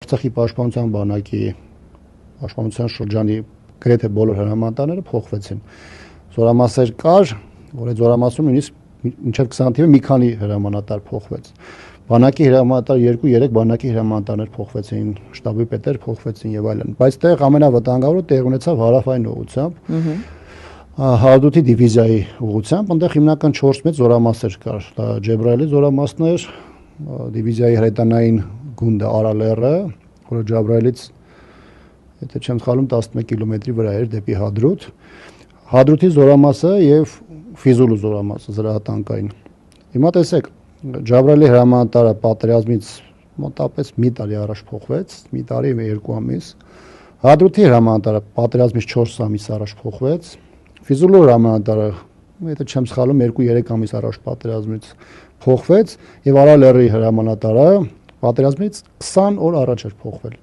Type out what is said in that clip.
Արցախի պաշտպանության բանակի պաշտպանության շրջանի գրեթե բոլոր հրամանատարները փոխվեցին։ Զորամասեր կար, որ այդ զորամասում նույնիսկ մինչև 20 թիվը մի քանի հրամանատար փոխվեց։ Բանակի հրամանատար 2-3 բանակի հրամանատարներ փոխվեցին, շտաբի պետեր փոխվեցին եւ այլն։ Բայց տեղ ամենավտանգավորը տեղ ունեցավ հարավային ուղությամբ։ Հարդութի դիվիզիայի ուղությամբ, այնտեղ հիմնական 4 մեծ զորամասեր կար։ Դա Ջեբրայելի զորամասն էր, դիվիզիայի հրետանային գունդը Արալերը, որը Ջաբրայելից, եթե չեմ սխալվում, 11 կիլոմետրի վրա էր դեպի Հադրութ։ Հադրութի զորամասը եւ Ֆիզուլու զորամասը զրահատանկային։ Հիմա տեսեք, Ջաբրայելի հրամանատարը պատերազմից մոտավորապես մի տարի առաջ փոխվեց, մի տարի եւ 2 ամիս։ Հադրութի հրամանատարը պատերազմից 4 ամիս առաջ փոխվեց։ Ֆիզուլու հրամանատարը, եթե չեմ սխալվում, 2-3 ամիս առաջ պատերազմից փոխվեց եւ Արալերի հրամանատարը պատերազմից 20 օր առաջ էր փոխվել։